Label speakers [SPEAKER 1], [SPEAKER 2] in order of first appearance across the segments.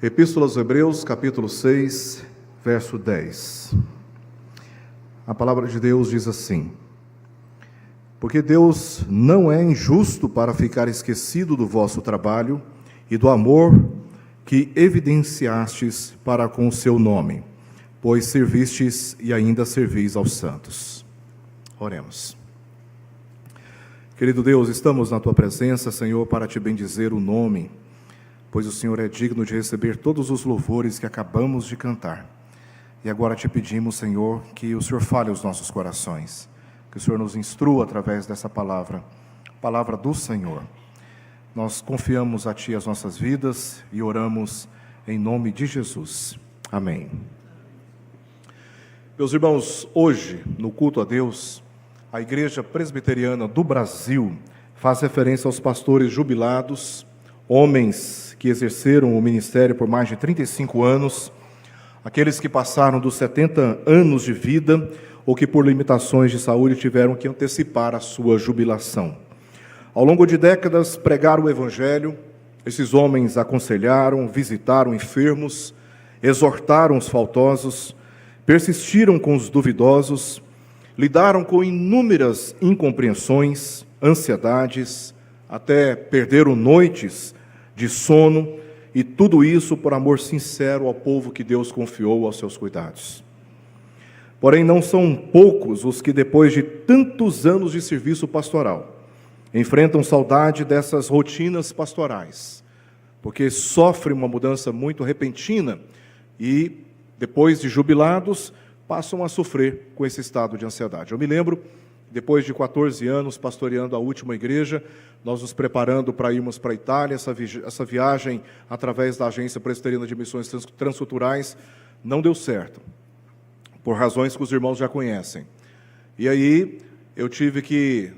[SPEAKER 1] Epístola aos Hebreus, capítulo 6, verso 10. A palavra de Deus diz assim: Porque Deus não é injusto para ficar esquecido do vosso trabalho e do amor que evidenciastes para com o seu nome, pois servistes e ainda servis aos santos. Oremos. Querido Deus, estamos na Tua presença, Senhor, para Te bendizer o nome, pois o Senhor é digno de receber todos os louvores que acabamos de cantar. E agora Te pedimos, Senhor, que o Senhor fale aos nossos corações, que o Senhor nos instrua através dessa palavra, palavra do Senhor. Nós confiamos a Ti as nossas vidas e oramos em nome de Jesus. Amém. Meus irmãos, hoje, no culto a Deus, a Igreja Presbiteriana do Brasil faz referência aos pastores jubilados, homens que exerceram o ministério por mais de 35 anos, aqueles que passaram dos 70 anos de vida ou que por limitações de saúde tiveram que antecipar a sua jubilação. Ao longo de décadas pregaram o Evangelho, esses homens aconselharam, visitaram enfermos, exortaram os faltosos, persistiram com os duvidosos, lidaram com inúmeras incompreensões, ansiedades, até perderam noites de sono, e tudo isso por amor sincero ao povo que Deus confiou aos seus cuidados. Porém, não são poucos os que, depois de tantos anos de serviço pastoral, enfrentam saudade dessas rotinas pastorais, porque sofrem uma mudança muito repentina e, depois de jubilados, passam a sofrer com esse estado de ansiedade. Eu me lembro, depois de 14 anos pastoreando a última igreja, nós nos preparando para irmos para a Itália, essa viagem através da Agência Presbiteriana de Missões Transculturais não deu certo, por razões que os irmãos já conhecem. E aí eu tive que,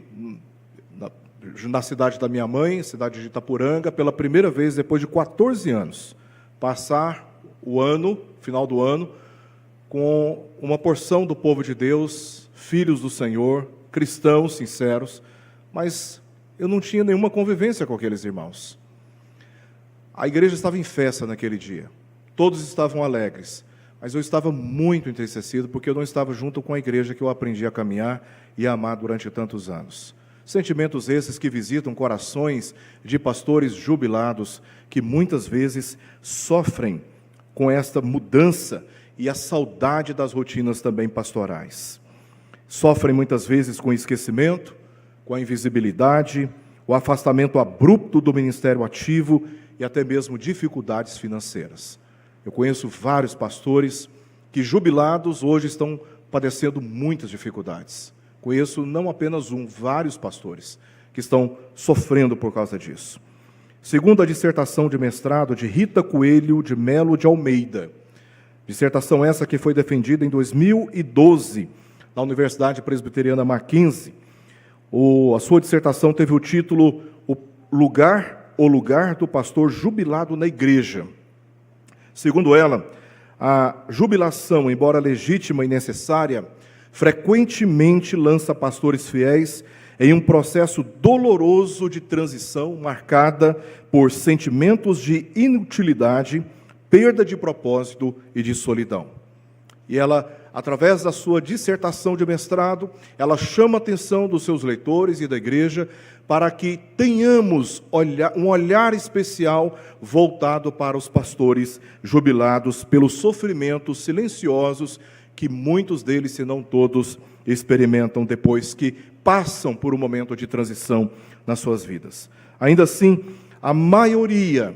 [SPEAKER 1] na cidade da minha mãe, cidade de Itapuranga, pela primeira vez depois de 14 anos, passar o ano, final do ano, com uma porção do povo de Deus, filhos do Senhor, cristãos sinceros, mas eu não tinha nenhuma convivência com aqueles irmãos. A igreja estava em festa naquele dia, todos estavam alegres, mas eu estava muito entristecido porque eu não estava junto com a igreja que eu aprendi a caminhar e a amar durante tantos anos. Sentimentos esses que visitam corações de pastores jubilados que muitas vezes sofrem com esta mudança e a saudade das rotinas também pastorais. Sofrem muitas vezes com o esquecimento, com a invisibilidade, o afastamento abrupto do ministério ativo e até mesmo dificuldades financeiras. Eu conheço vários pastores que, jubilados, hoje estão padecendo muitas dificuldades. Conheço não apenas vários pastores que estão sofrendo por causa disso. Segundo a dissertação de mestrado de Rita Coelho de Melo de Almeida, dissertação essa que foi defendida em 2012 na Universidade Presbiteriana Mackenzie, a sua dissertação teve o título O lugar do pastor jubilado na igreja. Segundo ela, a jubilação, embora legítima e necessária, frequentemente lança pastores fiéis em um processo doloroso de transição marcada por sentimentos de inutilidade, perda de propósito e de solidão. E ela, através da sua dissertação de mestrado, ela chama a atenção dos seus leitores e da igreja para que tenhamos um olhar especial voltado para os pastores jubilados pelos sofrimentos silenciosos que muitos deles, se não todos, experimentam depois que passam por um momento de transição nas suas vidas. Ainda assim, a maioria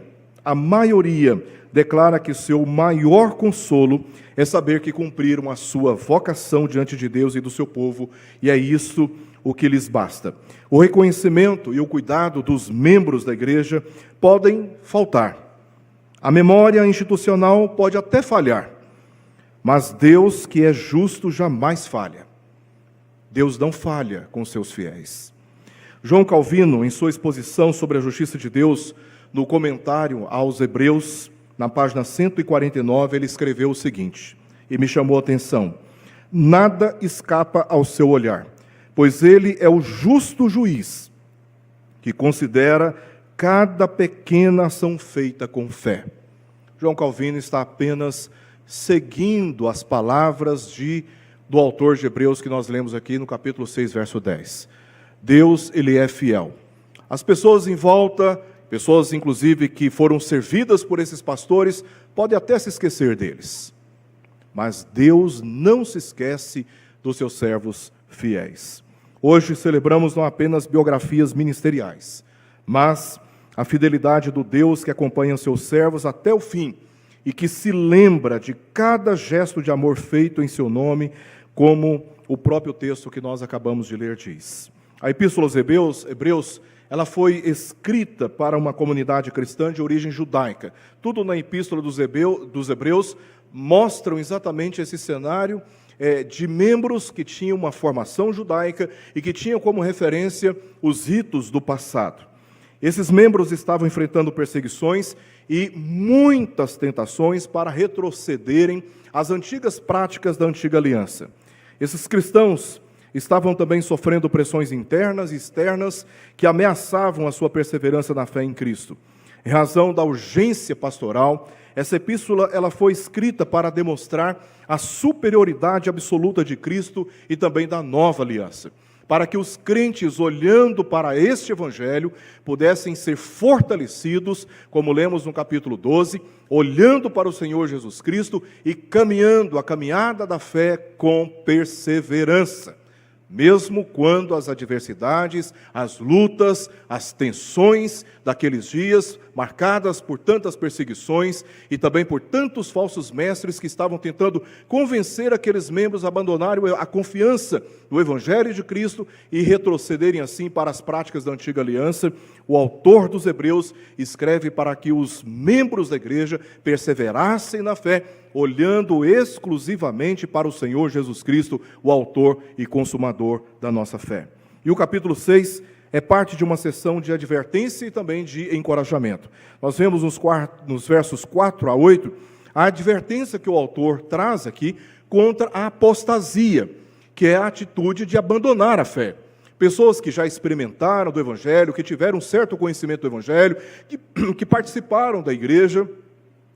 [SPEAKER 1] declara que seu maior consolo é saber que cumpriram a sua vocação diante de Deus e do seu povo, e é isso o que lhes basta. O reconhecimento e o cuidado dos membros da igreja podem faltar. A memória institucional pode até falhar, mas Deus, que é justo, jamais falha. Deus não falha com seus fiéis. João Calvino, em sua exposição sobre a justiça de Deus, no comentário aos Hebreus, na página 149, ele escreveu o seguinte, e me chamou a atenção: nada escapa ao seu olhar, pois ele é o justo juiz, que considera cada pequena ação feita com fé. João Calvino está apenas seguindo as palavras do autor de Hebreus que nós lemos aqui no capítulo 6, verso 10. Deus, Ele é fiel. As pessoas em volta, pessoas inclusive que foram servidas por esses pastores, podem até se esquecer deles. Mas Deus não se esquece dos seus servos fiéis. Hoje celebramos não apenas biografias ministeriais, mas a fidelidade do Deus que acompanha seus servos até o fim e que se lembra de cada gesto de amor feito em seu nome, como o próprio texto que nós acabamos de ler diz. A Epístola aos Hebreus, ela foi escrita para uma comunidade cristã de origem judaica. Tudo na Epístola dos Hebreus mostram exatamente esse cenário de membros que tinham uma formação judaica e que tinham como referência os ritos do passado. Esses membros estavam enfrentando perseguições e muitas tentações para retrocederem às antigas práticas da antiga aliança. Esses cristãos estavam também sofrendo pressões internas e externas que ameaçavam a sua perseverança na fé em Cristo. Em razão da urgência pastoral, essa epístola ela foi escrita para demonstrar a superioridade absoluta de Cristo e também da nova aliança, para que os crentes, olhando para este evangelho, pudessem ser fortalecidos, como lemos no capítulo 12, olhando para o Senhor Jesus Cristo e caminhando a caminhada da fé com perseverança. Mesmo quando as adversidades, as lutas, as tensões daqueles dias, marcadas por tantas perseguições e também por tantos falsos mestres que estavam tentando convencer aqueles membros a abandonarem a confiança no Evangelho de Cristo e retrocederem assim para as práticas da antiga aliança, o autor dos Hebreus escreve para que os membros da igreja perseverassem na fé, olhando exclusivamente para o Senhor Jesus Cristo, o autor e consumador da nossa fé. E o capítulo 6 é parte de uma sessão de advertência e também de encorajamento. Nós vemos nos versos 4 a 8, a advertência que o autor traz aqui contra a apostasia, que é a atitude de abandonar a fé. Pessoas que já experimentaram do Evangelho, que tiveram um certo conhecimento do Evangelho, que participaram da igreja,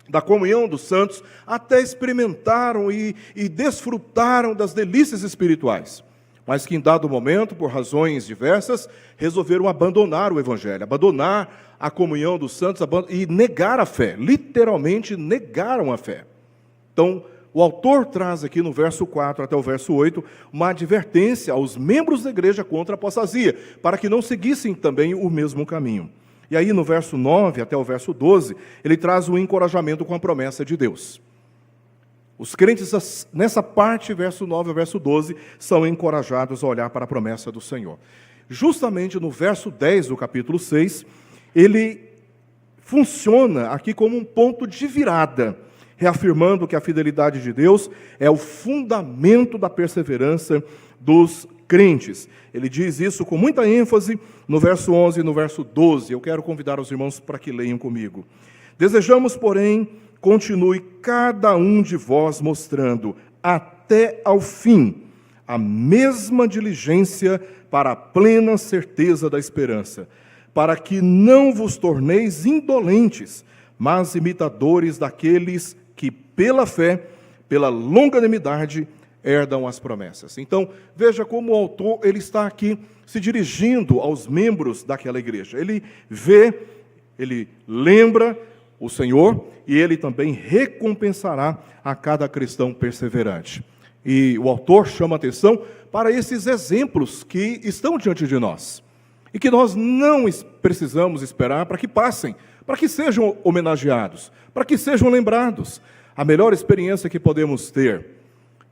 [SPEAKER 1] da comunhão dos santos, até experimentaram e desfrutaram das delícias espirituais, mas que em dado momento, por razões diversas, resolveram abandonar o Evangelho, abandonar a comunhão dos santos e negar a fé, literalmente negaram a fé. Então, o autor traz aqui no verso 4 até o verso 8, uma advertência aos membros da igreja contra a apostasia, para que não seguissem também o mesmo caminho. E aí no verso 9 até o verso 12, ele traz um encorajamento com a promessa de Deus. Os crentes, nessa parte, verso 9 ao verso 12, são encorajados a olhar para a promessa do Senhor. Justamente no verso 10 do capítulo 6, ele funciona aqui como um ponto de virada, reafirmando que a fidelidade de Deus é o fundamento da perseverança dos crentes. Ele diz isso com muita ênfase no verso 11 e no verso 12. Eu quero convidar os irmãos para que leiam comigo. Desejamos, porém, continue cada um de vós mostrando até ao fim a mesma diligência para a plena certeza da esperança, para que não vos torneis indolentes, mas imitadores daqueles que pela fé, pela longanimidade, herdam as promessas. Então, veja como o autor ele está aqui se dirigindo aos membros daquela igreja. Ele vê, ele lembra o Senhor e ele também recompensará a cada cristão perseverante. E o autor chama atenção para esses exemplos que estão diante de nós e que nós não precisamos esperar para que passem, para que sejam homenageados, para que sejam lembrados. A melhor experiência que podemos ter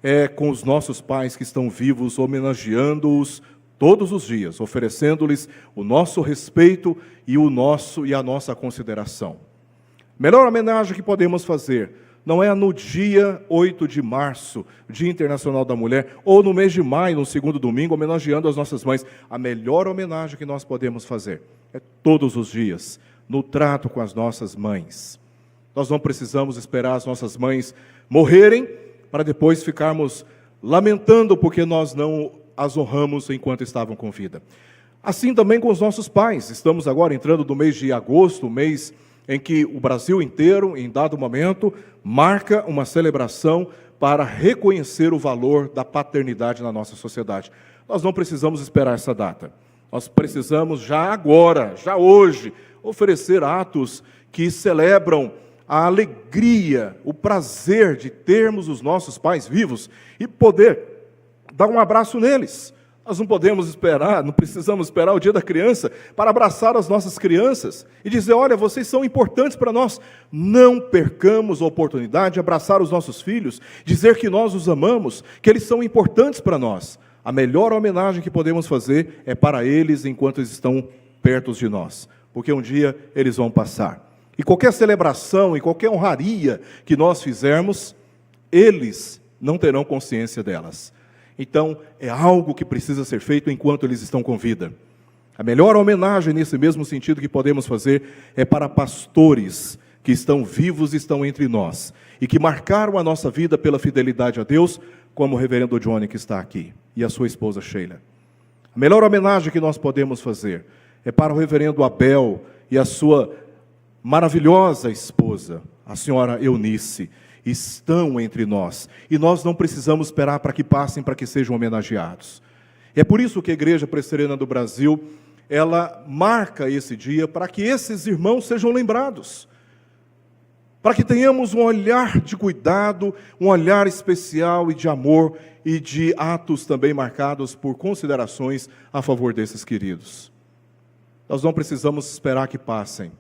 [SPEAKER 1] é com os nossos pais que estão vivos, homenageando-os todos os dias, oferecendo-lhes o nosso respeito e a nossa consideração. Melhor homenagem que podemos fazer não é no dia 8 de março, Dia Internacional da Mulher, ou no mês de maio, no segundo domingo, homenageando as nossas mães. A melhor homenagem que nós podemos fazer é todos os dias, no trato com as nossas mães. Nós não precisamos esperar as nossas mães morrerem para depois ficarmos lamentando porque nós não as honramos enquanto estavam com vida. Assim também com os nossos pais. Estamos agora entrando no mês de agosto, o mês em que o Brasil inteiro, em dado momento, marca uma celebração para reconhecer o valor da paternidade na nossa sociedade. Nós não precisamos esperar essa data. Nós precisamos já agora, já hoje, oferecer atos que celebram a alegria, o prazer de termos os nossos pais vivos e poder dar um abraço neles. Nós não podemos esperar, não precisamos esperar o dia da criança para abraçar as nossas crianças e dizer, olha, vocês são importantes para nós. Não percamos a oportunidade de abraçar os nossos filhos, dizer que nós os amamos, que eles são importantes para nós. A melhor homenagem que podemos fazer é para eles enquanto eles estão perto de nós, porque um dia eles vão passar. E qualquer celebração e qualquer honraria que nós fizermos, eles não terão consciência delas. Então, é algo que precisa ser feito enquanto eles estão com vida. A melhor homenagem nesse mesmo sentido que podemos fazer é para pastores que estão vivos e estão entre nós, e que marcaram a nossa vida pela fidelidade a Deus, como o reverendo Johnny que está aqui, e a sua esposa Sheila. A melhor homenagem que nós podemos fazer é para o reverendo Abel e a sua maravilhosa esposa, a senhora Eunice, estão entre nós, e nós não precisamos esperar para que passem, para que sejam homenageados. É por isso que a Igreja Presbiteriana do Brasil, ela marca esse dia para que esses irmãos sejam lembrados, para que tenhamos um olhar de cuidado, um olhar especial e de amor, e de atos também marcados por considerações a favor desses queridos. Nós não precisamos esperar que passem,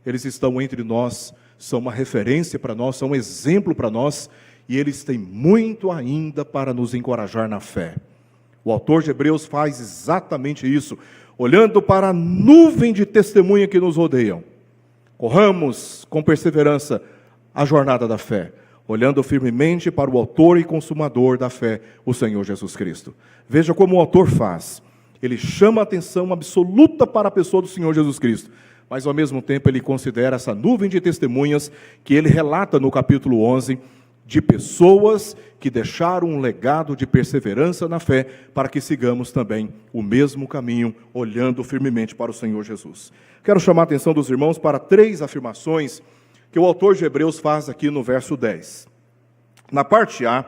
[SPEAKER 1] eles estão entre nós, são uma referência para nós, são um exemplo para nós, e eles têm muito ainda para nos encorajar na fé. O autor de Hebreus faz exatamente isso, olhando para a nuvem de testemunha que nos rodeiam. Corramos com perseverança a jornada da fé, olhando firmemente para o autor e consumador da fé, o Senhor Jesus Cristo. Veja como o autor faz. Ele chama a atenção absoluta para a pessoa do Senhor Jesus Cristo, mas ao mesmo tempo ele considera essa nuvem de testemunhas que ele relata no capítulo 11, de pessoas que deixaram um legado de perseverança na fé, para que sigamos também o mesmo caminho, olhando firmemente para o Senhor Jesus. Quero chamar a atenção dos irmãos para 3 afirmações que o autor de Hebreus faz aqui no verso 10. Na parte A,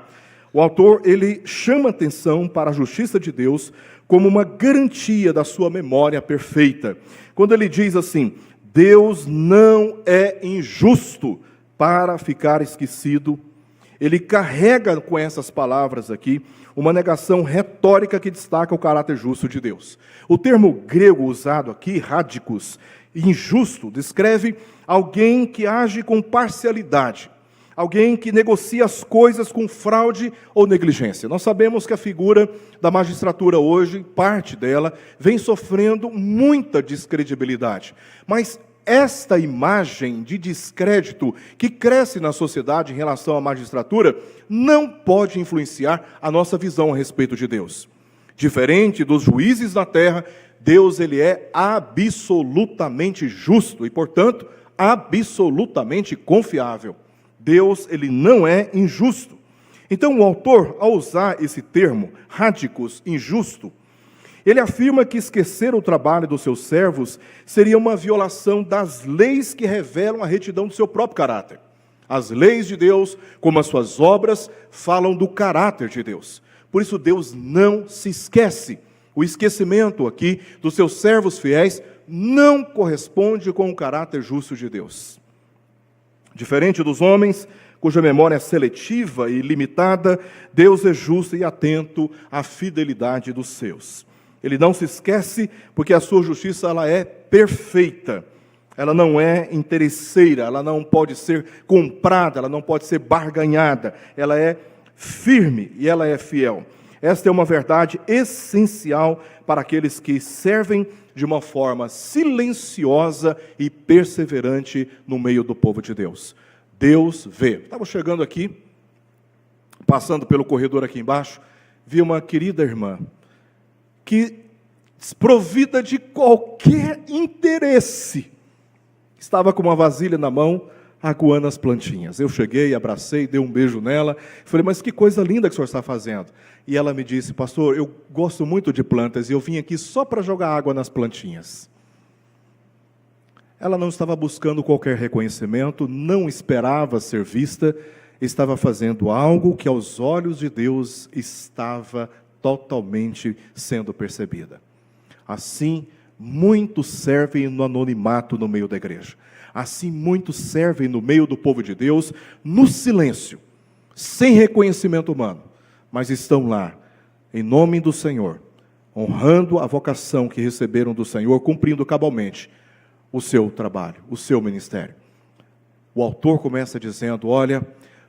[SPEAKER 1] o autor ele chama atenção para a justiça de Deus como uma garantia da sua memória perfeita. Quando ele diz assim, Deus não é injusto para ficar esquecido, ele carrega com essas palavras aqui uma negação retórica que destaca o caráter justo de Deus. O termo grego usado aqui, rádicos, injusto, descreve alguém que age com parcialidade, alguém que negocia as coisas com fraude ou negligência. Nós sabemos que a figura da magistratura hoje, parte dela, vem sofrendo muita descredibilidade. Mas esta imagem de descrédito que cresce na sociedade em relação à magistratura não pode influenciar a nossa visão a respeito de Deus. Diferente dos juízes da terra, Deus ele é absolutamente justo e, portanto, absolutamente confiável. Deus ele não é injusto. Então o autor, ao usar esse termo, rádicos, injusto, ele afirma que esquecer o trabalho dos seus servos seria uma violação das leis que revelam a retidão do seu próprio caráter. As leis de Deus, como as suas obras, falam do caráter de Deus. Por isso Deus não se esquece. O esquecimento aqui dos seus servos fiéis não corresponde com o caráter justo de Deus. Diferente dos homens, cuja memória é seletiva e limitada, Deus é justo e atento à fidelidade dos seus. Ele não se esquece porque a sua justiça ela é perfeita. Ela não é interesseira, ela não pode ser comprada, ela não pode ser barganhada. Ela é firme e ela é fiel. Esta é uma verdade essencial para aqueles que servem de uma forma silenciosa e perseverante no meio do povo de Deus. Deus vê. Estava chegando aqui, passando pelo corredor aqui embaixo, vi uma querida irmã que, desprovida de qualquer interesse, estava com uma vasilha na mão, aguando as plantinhas. Eu cheguei, abracei, dei um beijo nela, falei, mas que coisa linda que o senhor está fazendo. E ela me disse, pastor, eu gosto muito de plantas e eu vim aqui só para jogar água nas plantinhas. Ela não estava buscando qualquer reconhecimento, não esperava ser vista, estava fazendo algo que aos olhos de Deus estava totalmente sendo percebida. Assim, muitos servem no anonimato no meio da igreja. Assim, muitos servem no meio do povo de Deus, no silêncio, sem reconhecimento humano, mas estão lá, em nome do Senhor, honrando a vocação que receberam do Senhor, cumprindo cabalmente o seu trabalho, o seu ministério. O autor começa dizendo, olha,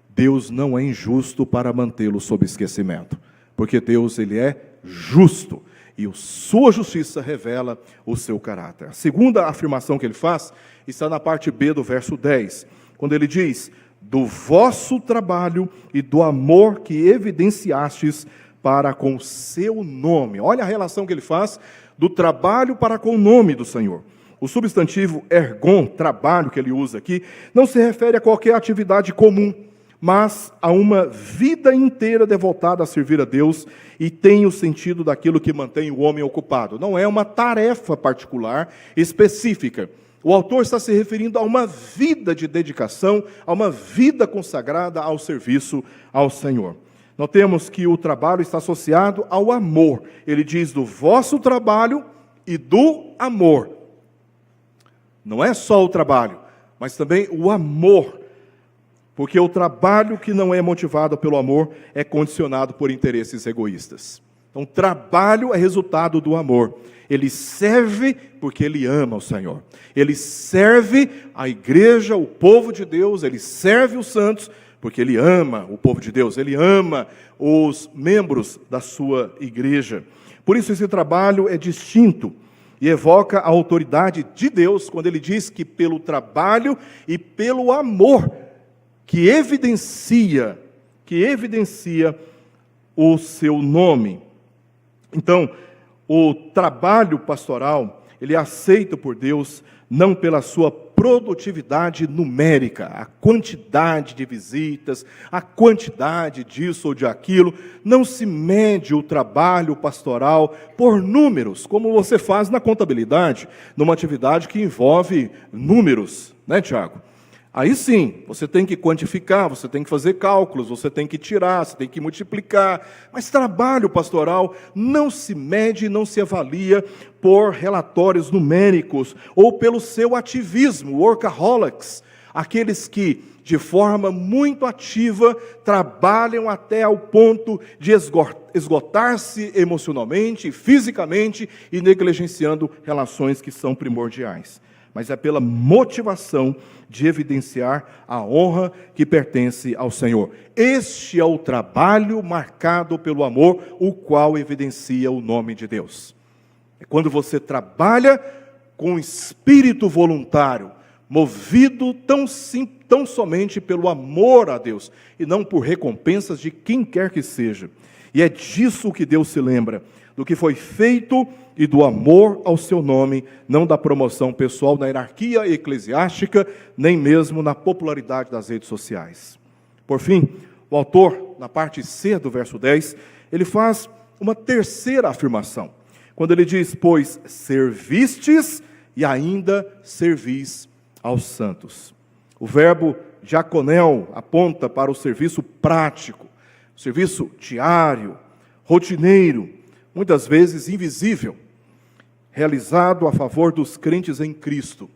[SPEAKER 1] Deus não é injusto para mantê-lo sob esquecimento, porque Deus, ele é justo, e sua justiça revela o seu caráter. A segunda afirmação que ele faz está na parte B do verso 10, quando ele diz, do vosso trabalho e do amor que evidenciastes para com o seu nome. Olha a relação que ele faz do trabalho para com o nome do Senhor. O substantivo ergon, trabalho, que ele usa aqui, não se refere a qualquer atividade comum, mas a uma vida inteira devotada a servir a Deus e tem o sentido daquilo que mantém o homem ocupado. Não é uma tarefa particular, específica. O autor está se referindo a uma vida de dedicação, a uma vida consagrada ao serviço ao Senhor. Notemos que o trabalho está associado ao amor. Ele diz do vosso trabalho e do amor. Não é só o trabalho, mas também o amor. Porque o trabalho que não é motivado pelo amor é condicionado por interesses egoístas. Então, o trabalho é resultado do amor. Ele serve porque ele ama o Senhor. Ele serve a igreja, o povo de Deus, ele serve os santos, porque ele ama o povo de Deus, ele ama os membros da sua igreja. Por isso, esse trabalho é distinto e evoca a autoridade de Deus, quando ele diz que pelo trabalho e pelo amor que evidencia o seu nome. Então, o trabalho pastoral, ele é aceito por Deus não pela sua produtividade numérica, a quantidade de visitas, a quantidade disso ou de aquilo. Não se mede o trabalho pastoral por números, como você faz na contabilidade, numa atividade que envolve números, né, Tiago? Aí sim, você tem que quantificar, você tem que fazer cálculos, você tem que tirar, você tem que multiplicar. Mas trabalho pastoral não se mede, não se avalia por relatórios numéricos ou pelo seu ativismo, workaholics, aqueles que, de forma muito ativa, trabalham até ao ponto de esgotar-se emocionalmente, fisicamente e negligenciando relações que são primordiais. Mas é pela motivação de evidenciar a honra que pertence ao Senhor. Este é o trabalho marcado pelo amor, o qual evidencia o nome de Deus. É quando você trabalha com espírito voluntário, movido tão somente pelo amor a Deus, e não por recompensas de quem quer que seja. E é disso que Deus se lembra, do que foi feito e do amor ao seu nome, não da promoção pessoal na hierarquia eclesiástica, nem mesmo na popularidade das redes sociais. Por fim, o autor, na parte C do verso 10, ele faz uma terceira afirmação, quando ele diz, pois servistes e ainda servis aos santos. O verbo diaconel aponta para o serviço prático, o serviço diário, rotineiro, muitas vezes invisível, realizado a favor dos crentes em Cristo.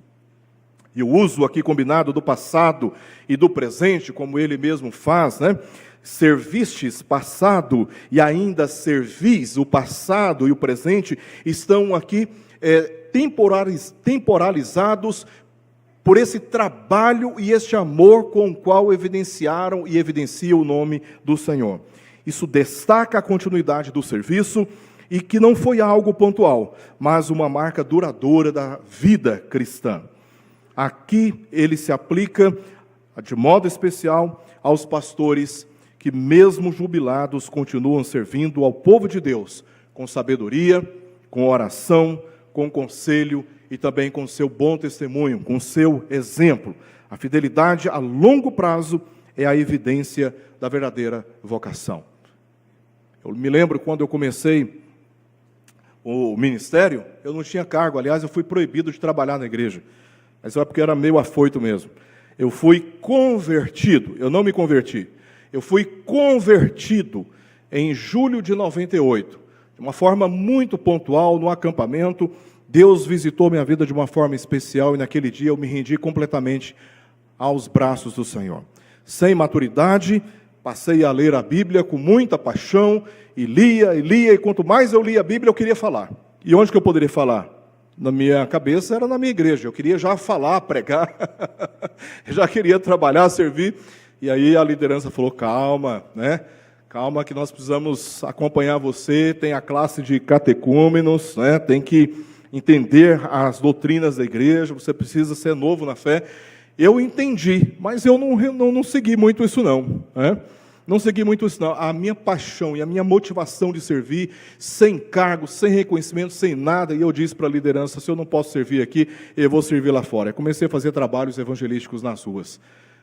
[SPEAKER 1] E o uso aqui combinado do passado e do presente, como ele mesmo faz, né? Servistes, passado, e ainda servis, o passado e o presente, estão aqui temporalizados por esse trabalho e este amor com o qual evidenciaram e evidenciam o nome do Senhor. Isso destaca a continuidade do serviço e que não foi algo pontual, mas uma marca duradoura da vida cristã. Aqui ele se aplica, de modo especial, aos pastores que, mesmo jubilados, continuam servindo ao povo de Deus, com sabedoria, com oração, com conselho e também com seu bom testemunho, com seu exemplo. A fidelidade a longo prazo é a evidência da verdadeira vocação. Eu me lembro quando eu comecei o ministério, eu não tinha cargo, aliás, eu fui proibido de trabalhar na igreja. Mas é porque eu era meio afoito mesmo. Eu fui convertido, eu não me converti. Eu fui convertido em julho de 98. De uma forma muito pontual, no acampamento. Deus visitou minha vida de uma forma especial e naquele dia eu me rendi completamente aos braços do Senhor. Sem maturidade, passei a ler a Bíblia com muita paixão, e lia, e quanto mais eu lia a Bíblia, eu queria falar. E onde que eu poderia falar? Na minha cabeça era na minha igreja, eu queria já falar, pregar, eu já queria trabalhar, servir, e aí a liderança falou, calma, né? Calma que nós precisamos acompanhar você, tem a classe de catecúmenos, né? Tem que entender as doutrinas da igreja, você precisa ser novo na fé. Eu entendi, mas eu não segui muito isso não, né? Não segui muito isso não. A minha paixão e a minha motivação de servir, sem cargo, sem reconhecimento, sem nada, e eu disse para a liderança, se eu não posso servir aqui, eu vou servir lá fora. Eu comecei a fazer trabalhos evangelísticos nas ruas.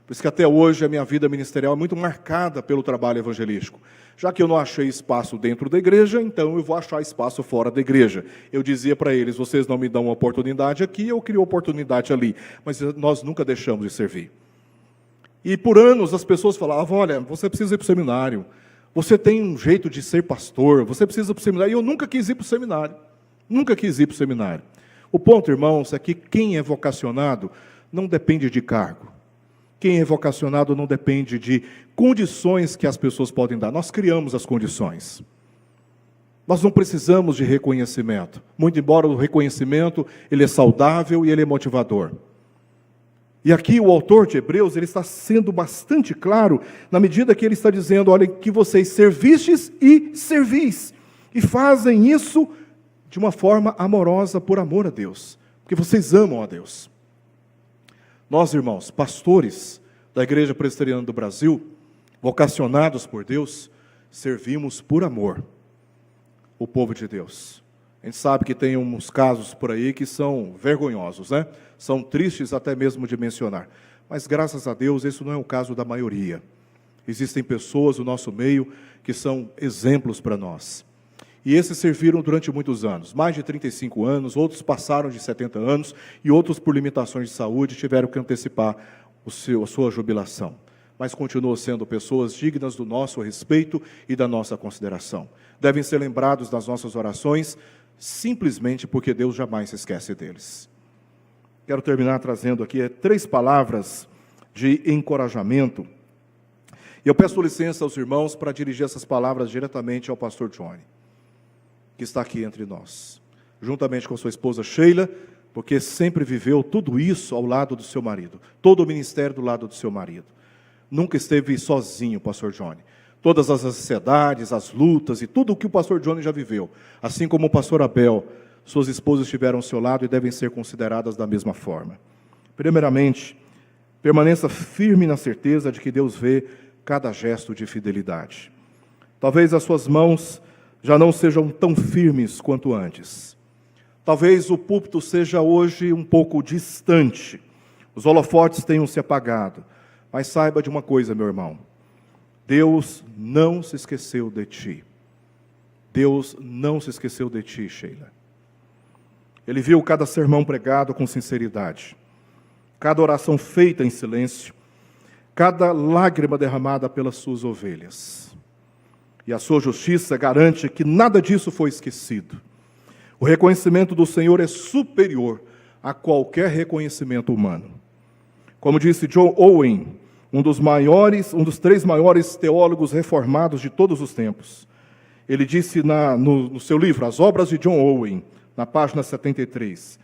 [SPEAKER 1] Por isso que até hoje a minha vida ministerial é muito marcada pelo trabalho evangelístico. Já que eu não achei espaço dentro da igreja, então eu vou achar espaço fora da igreja. Eu dizia para eles, vocês não me dão uma oportunidade aqui, eu crio oportunidade ali. Mas nós nunca deixamos de servir. E por anos as pessoas falavam, olha, você precisa ir para o seminário, você tem um jeito de ser pastor, você precisa ir para o seminário. E eu nunca quis ir para o seminário, nunca quis ir para o seminário. O ponto, irmãos, é que quem é vocacionado não depende de cargo. Quem é vocacionado não depende de condições que as pessoas podem dar. Nós criamos as condições. Nós não precisamos de reconhecimento. Muito embora o reconhecimento, ele é saudável e ele é motivador. E aqui o autor de Hebreus, ele está sendo bastante claro, na medida que ele está dizendo, olha, que vocês servistes e servis. E fazem isso de uma forma amorosa, por amor a Deus. Porque vocês amam a Deus. Nós, irmãos, pastores da Igreja Presbiteriana do Brasil, vocacionados por Deus, servimos por amor o povo de Deus. A gente sabe que tem uns casos por aí que são vergonhosos, né? São tristes até mesmo de mencionar. Mas, graças a Deus, isso não é o caso da maioria. Existem pessoas no nosso meio que são exemplos para nós. E esses serviram durante muitos anos, mais de 35 anos, outros passaram de 70 anos, e outros, por limitações de saúde, tiveram que antecipar a sua jubilação. Mas continuam sendo pessoas dignas do nosso respeito e da nossa consideração. Devem ser lembrados nas nossas orações, simplesmente porque Deus jamais se esquece deles. Quero terminar trazendo aqui 3 palavras de encorajamento. E eu peço licença aos irmãos para dirigir essas palavras diretamente ao pastor Johnny, que está aqui entre nós, juntamente com sua esposa Sheila, porque sempre viveu tudo isso ao lado do seu marido, todo o ministério do lado do seu marido. Nunca esteve sozinho, pastor Johnny. Todas as ansiedades, as lutas e tudo o que o pastor Johnny já viveu, assim como o pastor Abel, suas esposas estiveram ao seu lado e devem ser consideradas da mesma forma. Primeiramente, permaneça firme na certeza de que Deus vê cada gesto de fidelidade. Talvez as suas mãos já não sejam tão firmes quanto antes. Talvez o púlpito seja hoje um pouco distante. Os holofotes tenham se apagado. Mas saiba de uma coisa, meu irmão. Deus não se esqueceu de ti. Deus não se esqueceu de ti, Sheila. Ele viu cada sermão pregado com sinceridade, cada oração feita em silêncio, cada lágrima derramada pelas suas ovelhas. E a sua justiça garante que nada disso foi esquecido. O reconhecimento do Senhor é superior a qualquer reconhecimento humano. Como disse John Owen, um dos 3 maiores teólogos reformados de todos os tempos, ele disse no seu livro, As Obras de John Owen, na página 73,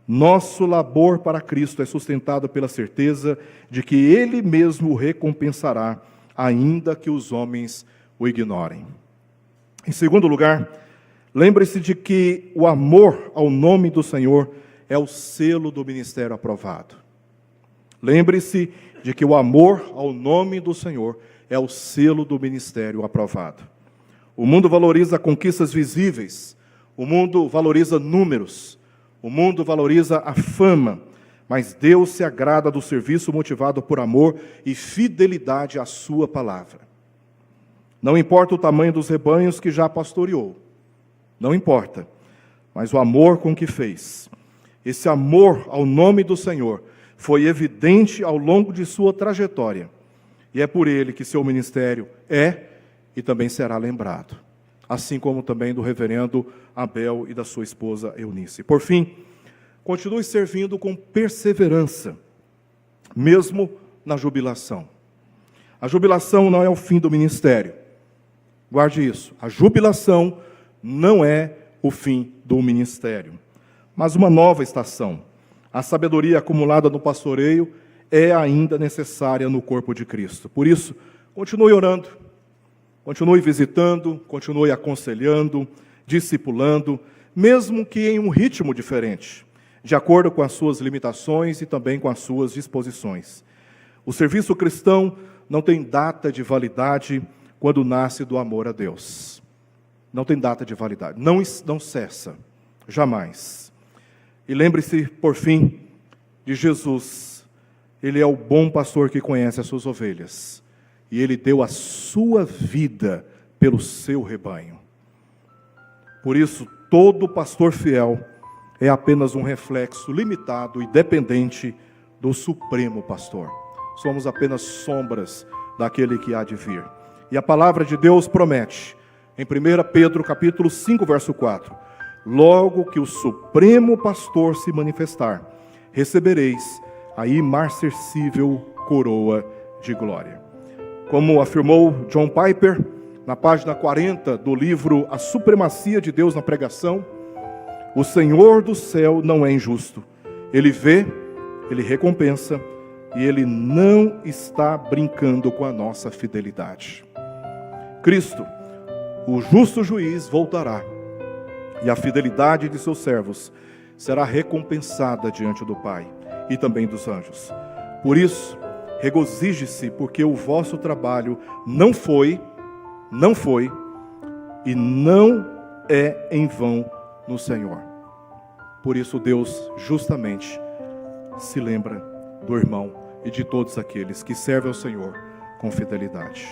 [SPEAKER 1] nosso labor para Cristo é sustentado pela certeza de que Ele mesmo o recompensará, ainda que os homens o ignorem. Em segundo lugar, lembre-se de que o amor ao nome do Senhor é o selo do ministério aprovado. Lembre-se de que o amor ao nome do Senhor é o selo do ministério aprovado. O mundo valoriza conquistas visíveis, o mundo valoriza números, o mundo valoriza a fama, mas Deus se agrada do serviço motivado por amor e fidelidade à sua palavra. Não importa o tamanho dos rebanhos que já pastoreou, não importa, mas o amor com que fez. esse amor ao nome do Senhor foi evidente ao longo de sua trajetória. E é por ele que seu ministério é e também será lembrado. Assim como também do reverendo Abel e da sua esposa Eunice. Por fim, continue servindo com perseverança, mesmo na jubilação. A jubilação não é o fim do ministério. Guarde isso. A jubilação não é o fim do ministério, mas uma nova estação. A sabedoria acumulada no pastoreio é ainda necessária no corpo de Cristo. Por isso, continue orando, continue visitando, continue aconselhando, discipulando, mesmo que em um ritmo diferente, de acordo com as suas limitações e também com as suas disposições. O serviço cristão não tem data de validade quando nasce do amor a Deus. Não tem data de validade, não cessa, jamais. E lembre-se, por fim, de Jesus. Ele é o bom pastor que conhece as suas ovelhas. E ele deu a sua vida pelo seu rebanho. Por isso, todo pastor fiel é apenas um reflexo limitado e dependente do Supremo Pastor. Somos apenas sombras daquele que há de vir. E a palavra de Deus promete, em 1 Pedro capítulo 5, verso 4, logo que o Supremo Pastor se manifestar, recebereis a imarcessível coroa de glória. Como afirmou John Piper, na página 40 do livro A Supremacia de Deus na Pregação, o Senhor do céu não é injusto. Ele vê, ele recompensa, e ele não está brincando com a nossa fidelidade. Cristo, o justo juiz, voltará, e a fidelidade de seus servos será recompensada diante do Pai e também dos anjos. Por isso, regozije-se, porque o vosso trabalho não foi e não é em vão no Senhor. Por isso Deus justamente se lembra do irmão e de todos aqueles que servem ao Senhor com fidelidade.